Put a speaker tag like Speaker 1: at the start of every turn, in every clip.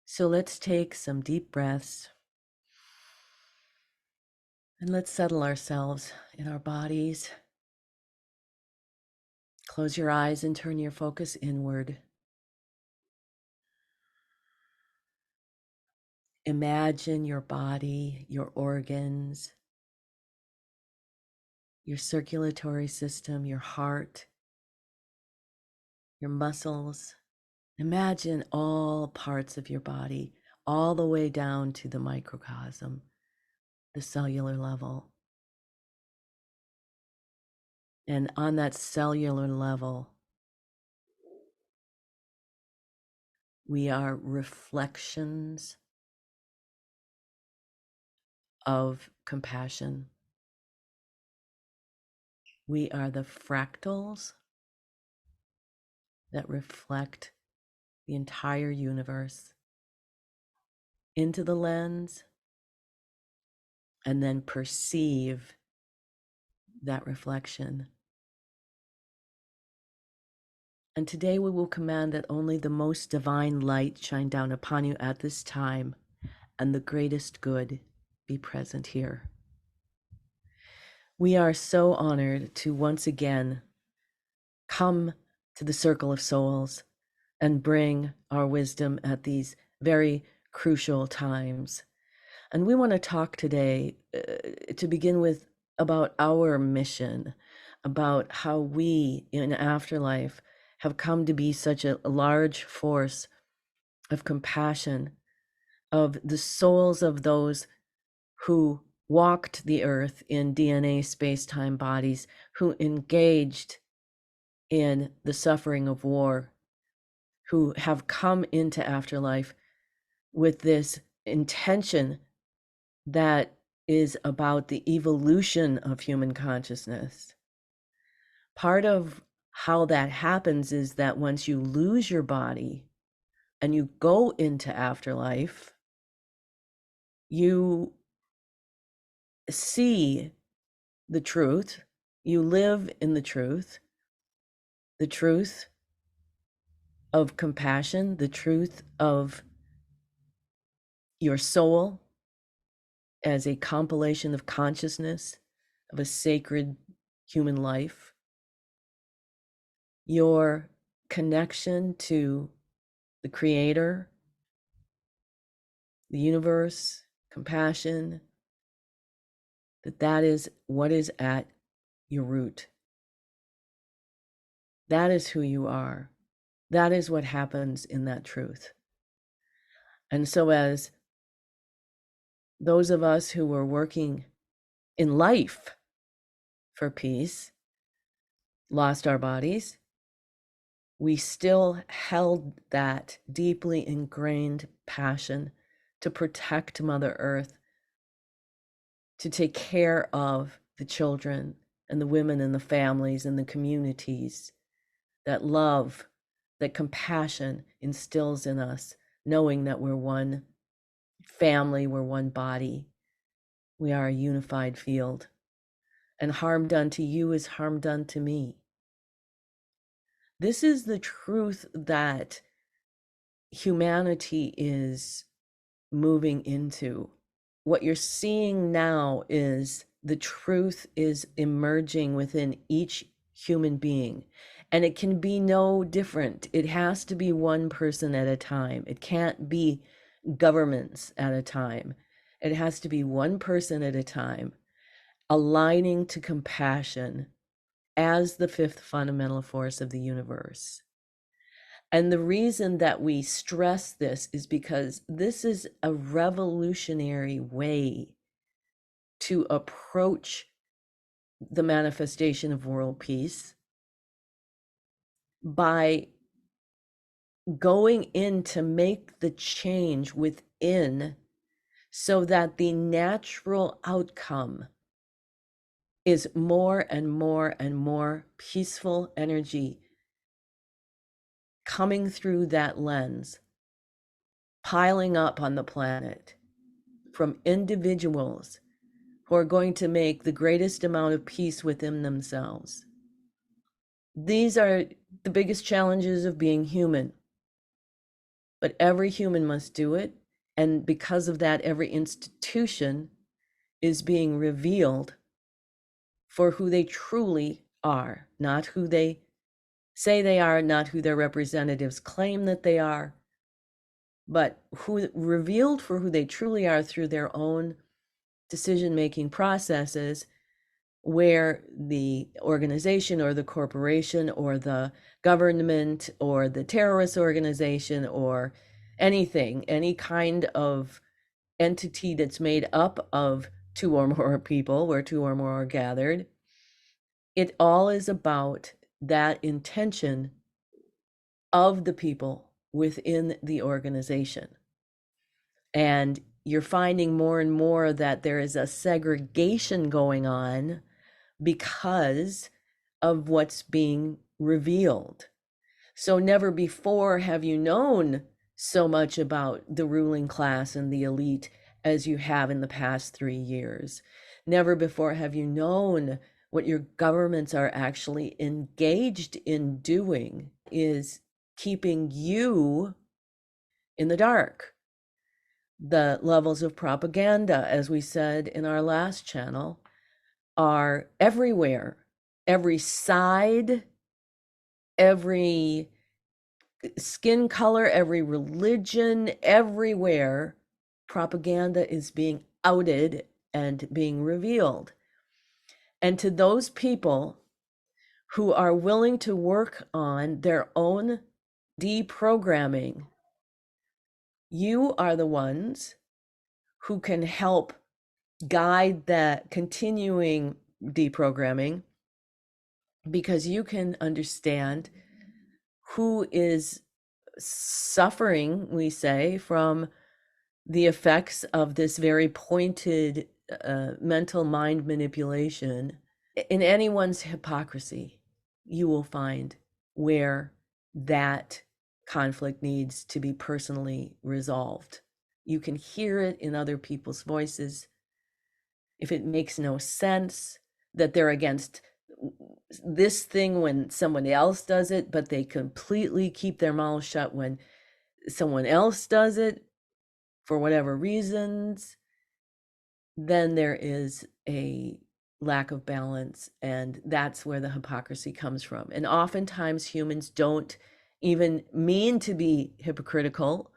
Speaker 1: So let's take some deep breaths and let's settle ourselves in our bodies. Close your eyes and turn your focus inward. Imagine your body, your organs, your circulatory system, your heart, your muscles. Imagine all parts of your body, all the way down to the microcosm, the cellular level. And on that cellular level, we are reflections of compassion. We are the fractals that reflect the entire universe into the lens and then perceive that reflection. And today we will command that only the most divine light shine down upon you at this time, and the greatest good be present here. We are so honored to once again come to the Circle of Souls and bring our wisdom at these very crucial times. And we want to talk today, to begin with, about our mission, about how we in afterlife have come to be such a large force of compassion, of the souls of those who walked the earth in DNA space-time bodies, who engaged in the suffering of war, who have come into afterlife with this intention that is about the evolution of human consciousness. Part of how that happens is that once you lose your body and you go into afterlife, you see the truth, you live in the truth of compassion, the truth of your soul as a compilation of consciousness of a sacred human life, your connection to the Creator, the universe, compassion, that is what is at your root. That is who you are. That is what happens in that truth. And so as those of us who were working in life for peace lost our bodies, we still held that deeply ingrained passion to protect Mother Earth, to take care of the children and the women and the families and the communities, that love, that compassion instills in us, knowing that we're one family, we're one body, we are a unified field, and harm done to you is harm done to me. This is the truth that humanity is moving into. What you're seeing now is the truth is emerging within each human being, and it can be no different. It has to be one person at a time. It can't be governments at a time. It has to be one person at a time, aligning to compassion as the fifth fundamental force of the universe. And the reason that we stress this is because this is a revolutionary way to approach the manifestation of world peace by going in to make the change within so that the natural outcome is more and more and more peaceful energy coming through that lens, piling up on the planet from individuals who are going to make the greatest amount of peace within themselves. These are the biggest challenges of being human. but every human must do it. And because of that, every institution is being revealed for who they truly are, not who they say they are, not who their representatives claim that they are, but who revealed for who they truly are through their own decision-making processes, where the organization or the corporation or the government or the terrorist organization or anything, any kind of entity that's made up of two or more people, where two or more are gathered, it all is about that intention of the people within the organization. And you're finding more and more that there is a segregation going on because of what's being revealed. So never before have you known so much about the ruling class and the elite as you have in the past 3 years. Never before have you known what your governments are actually engaged in doing is keeping you in the dark. The levels of propaganda, as we said in our last channel, are everywhere. Every side, every skin color, every religion, everywhere, propaganda is being outed and being revealed. And to those people who are willing to work on their own deprogramming, you are the ones who can help guide that continuing deprogramming, because you can understand who is suffering, we say, from the effects of this very pointed mental mind manipulation. In anyone's hypocrisy, you will find where that conflict needs to be personally resolved. You can hear it in other people's voices. If it makes no sense that they're against this thing when someone else does it, but they completely keep their mouths shut when someone else does it for whatever reasons, then there is a lack of balance. And that's where the hypocrisy comes from. And oftentimes humans don't even mean to be hypocritical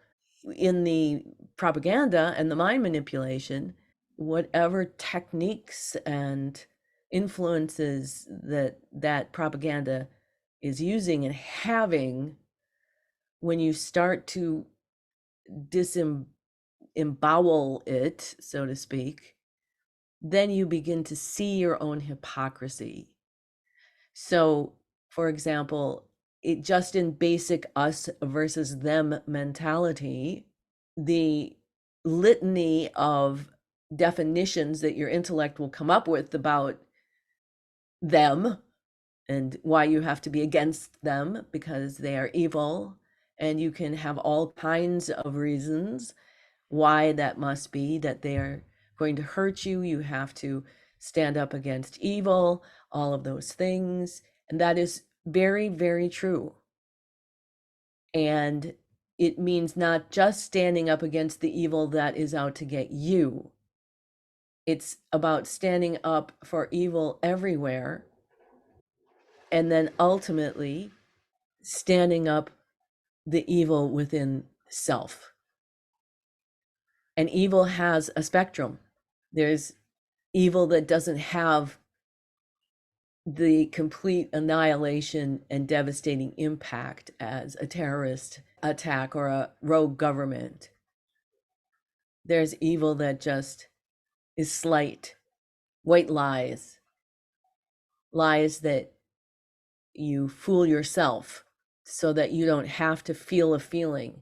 Speaker 1: in the propaganda and the mind manipulation. Whatever techniques and influences that propaganda is using and having, when you start to disembowel it, so to speak, then you begin to see your own hypocrisy. So, for example, it just in basic us versus them mentality, the litany of definitions that your intellect will come up with about them and why you have to be against them because they are evil, and you can have all kinds of reasons why that must be, that they are going to hurt you. You have to stand up against evil, all of those things. And that is very, very true. And it means not just standing up against the evil that is out to get you. It's about standing up for evil everywhere. And then ultimately standing up the evil within self. And evil has a spectrum. There's evil that doesn't have the complete annihilation and devastating impact as a terrorist attack or a rogue government. There's evil that just is slight, white lies, lies that you fool yourself so that you don't have to feel a feeling.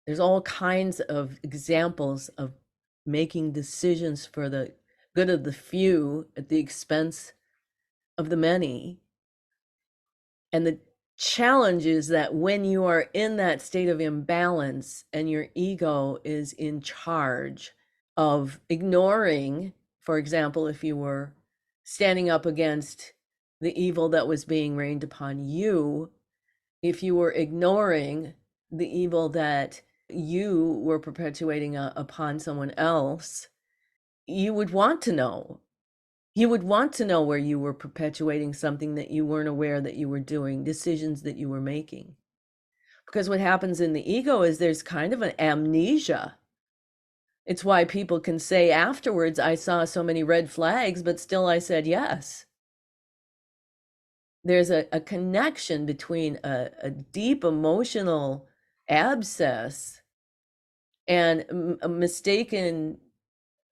Speaker 1: There's all kinds of examples of making decisions for the good of the few at the expense of the many. And the challenge is that when you are in that state of imbalance and your ego is in charge of ignoring, for example, if you were standing up against the evil that was being rained upon you, if you were ignoring the evil that you were perpetuating upon someone else, you would want to know. You would want to know where you were perpetuating something that you weren't aware that you were doing, decisions that you were making. Because what happens in the ego is there's kind of an amnesia. It's why people can say afterwards, I saw so many red flags, but still I said yes. There's a connection between a deep emotional abscess and a mistaken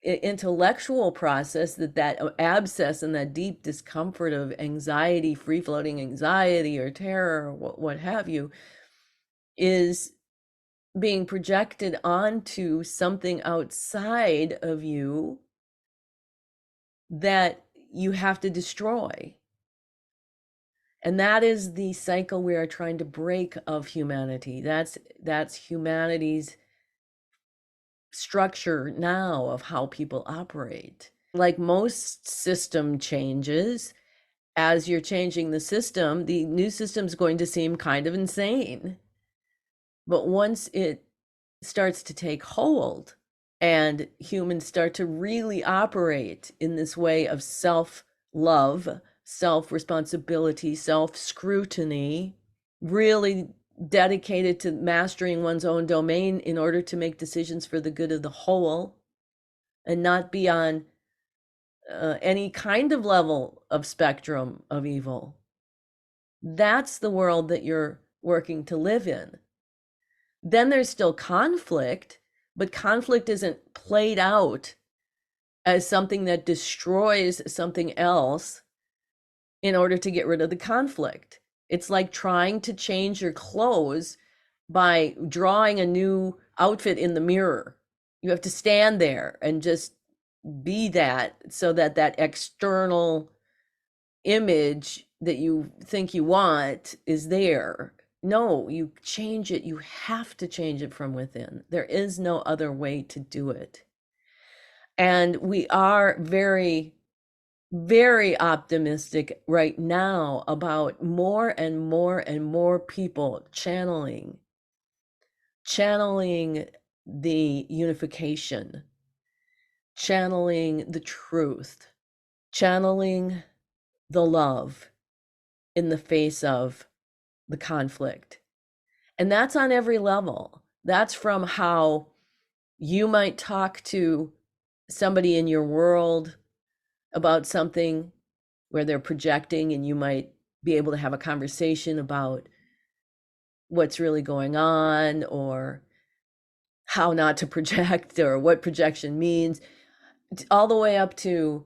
Speaker 1: intellectual process, that abscess and that deep discomfort of anxiety, free-floating anxiety or terror or what have you, is being projected onto something outside of you that you have to destroy. And that is the cycle we are trying to break of humanity. That's humanity's structure now of how people operate. Like most system changes, as you're changing the system, the new system is going to seem kind of insane. But once it starts to take hold and humans start to really operate in this way of self-love, self-responsibility, self-scrutiny, really dedicated to mastering one's own domain in order to make decisions for the good of the whole and not be on any kind of level of spectrum of evil. That's the world that you're working to live in. Then there's still conflict, but conflict isn't played out as something that destroys something else in order to get rid of the conflict. It's like trying to change your clothes by drawing a new outfit in the mirror. You have to stand there and just be that, so that that external image that you think you want is there. No, you change it. You have to change it from within. There is no other way to do it. And we are very, very optimistic right now about more and more and more people channeling the unification, channeling the truth, channeling the love in the face of the conflict. And that's on every level. That's from how you might talk to somebody in your world about something where they're projecting, and you might be able to have a conversation about what's really going on or how not to project or what projection means, all the way up to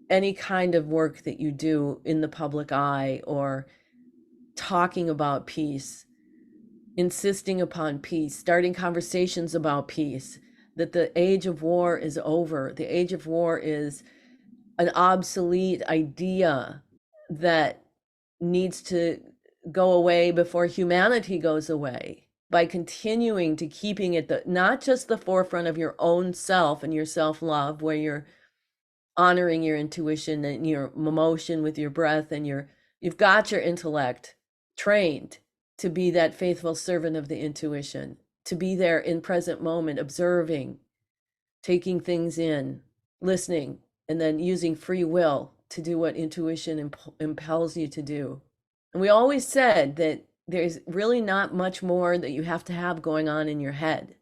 Speaker 1: any kind of work that you do in the public eye or talking about peace, insisting upon peace, starting conversations about peace, that the age of war is over. The age of war is an obsolete idea that needs to go away before humanity goes away, by continuing to keeping it not just the forefront of your own self and your self-love, where you're honoring your intuition and your emotion with your breath, and you've got your intellect trained to be that faithful servant of the intuition, to be there in present moment, observing, taking things in, listening, and then using free will to do what intuition impels you to do. And we always said that there's really not much more that you have to have going on in your head.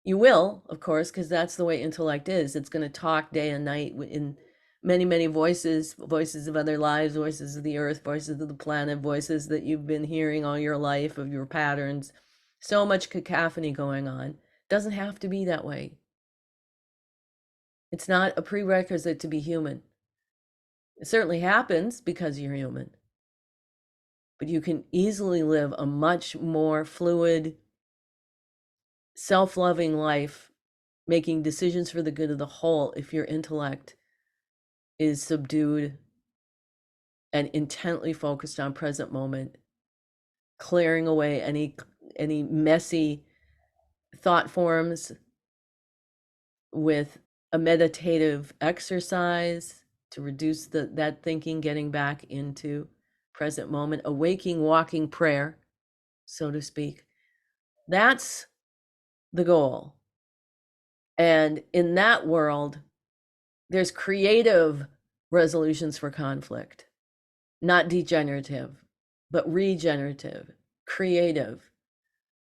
Speaker 1: You will, of course, because that's the way intellect is. It's going to talk day and night in many, many voices, voices of other lives, voices of the earth, voices of the planet, voices that you've been hearing all your life, of your patterns. So much cacophony going on. Doesn't have to be that way. It's not a prerequisite to be human. It certainly happens because you're human. But you can easily live a much more fluid, self-loving life, making decisions for the good of the whole, if your intellect is subdued and intently focused on present moment, clearing away any messy thought forms with a meditative exercise to reduce that thinking, getting back into present moment, a waking, walking prayer, so to speak. That's the goal. And in that world, there's creative resolutions for conflict, not degenerative, but regenerative, creative.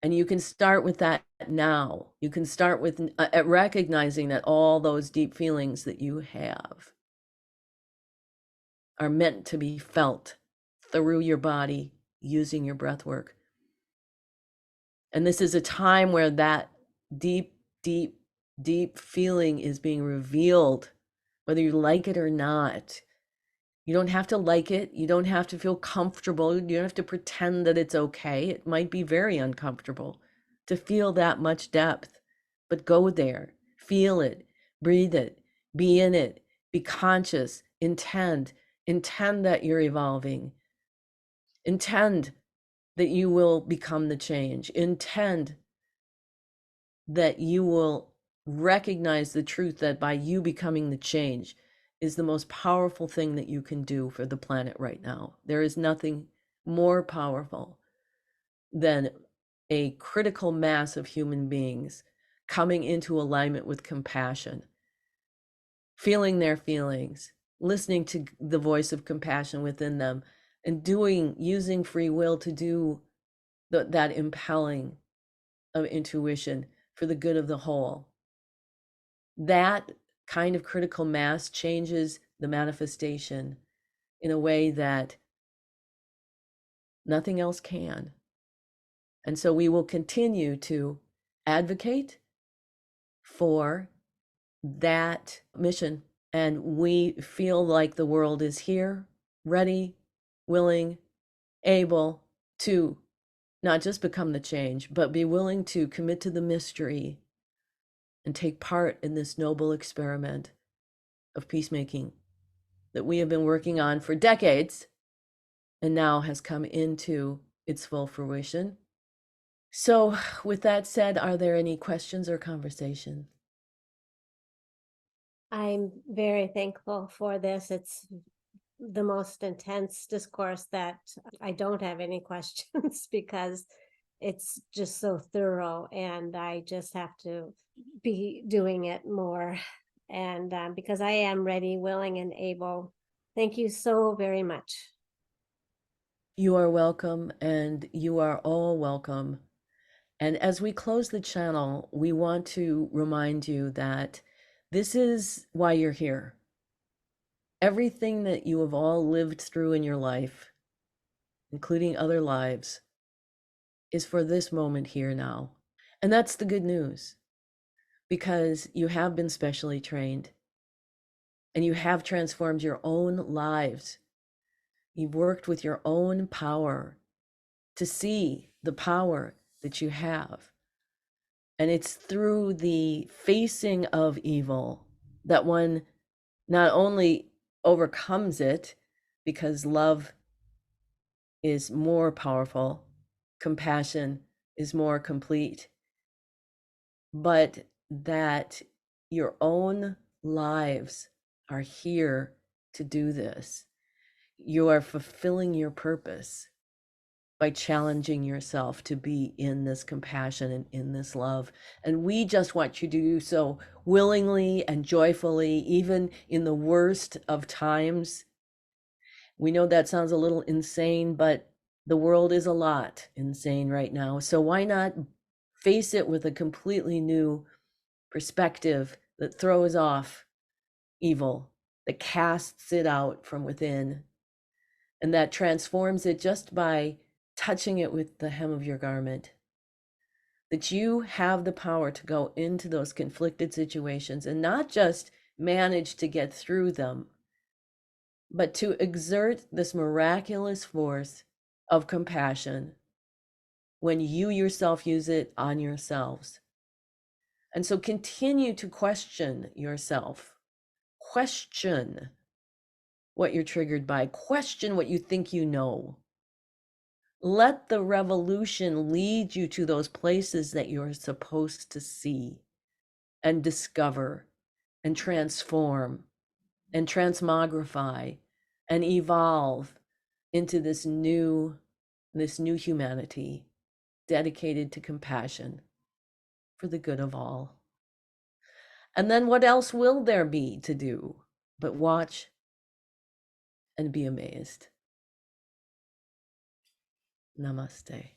Speaker 1: And you can start with that now. You can start with recognizing that all those deep feelings that you have are meant to be felt through your body using your breath work. And this is a time where that deep, deep, deep feeling is being revealed, whether you like it or not. You don't have to like it. You don't have to feel comfortable. You don't have to pretend that it's okay. It might be very uncomfortable to feel that much depth, but go there, feel it, breathe it, be in it, be conscious, intend that you're evolving, intend that you will become the change, intend that you will recognize the truth that by you becoming the change is the most powerful thing that you can do for the planet right now. There is nothing more powerful than a critical mass of human beings coming into alignment with compassion, feeling their feelings, listening to the voice of compassion within them, and using free will to do that impelling of intuition for the good of the whole. That kind of critical mass changes the manifestation in a way that nothing else can. And so we will continue to advocate for that mission. And we feel like the world is here, ready, willing, able to not just become the change, but be willing to commit to the mystery and take part in this noble experiment of peacemaking that we have been working on for decades and now has come into its full fruition. So, with that said, are there any questions or conversation?
Speaker 2: I'm very thankful for this. It's the most intense discourse that I don't have any questions because it's just so thorough and I just have to be doing it more. And because I am ready, willing, and able. Thank you so very much.
Speaker 1: You are welcome, and you are all welcome. And as we close the channel, we want to remind you that this is why you're here. Everything that you have all lived through in your life, including other lives, is for this moment here now. And that's the good news, because you have been specially trained and you have transformed your own lives. You've worked with your own power to see the power that you have. And it's through the facing of evil that one not only overcomes it, because love is more powerful, compassion is more complete, but that your own lives are here to do this. You are fulfilling your purpose by challenging yourself to be in this compassion and in this love. And we just want you to do so willingly and joyfully, even in the worst of times. We know that sounds a little insane, but the world is a lot insane right now. So why not face it with a completely new perspective that throws off evil, that casts it out from within, and that transforms it just by touching it with the hem of your garment? That you have the power to go into those conflicted situations and not just manage to get through them, but to exert this miraculous force of compassion when you yourself use it on yourselves. And so continue to question yourself. Question what you're triggered by. Question what you think you know. Let the revolution lead you to those places that you're supposed to see and discover and transform and transmogrify and evolve into this new humanity. dedicated to compassion for the good of all. And then what else will there be to do but watch and be amazed? Namaste.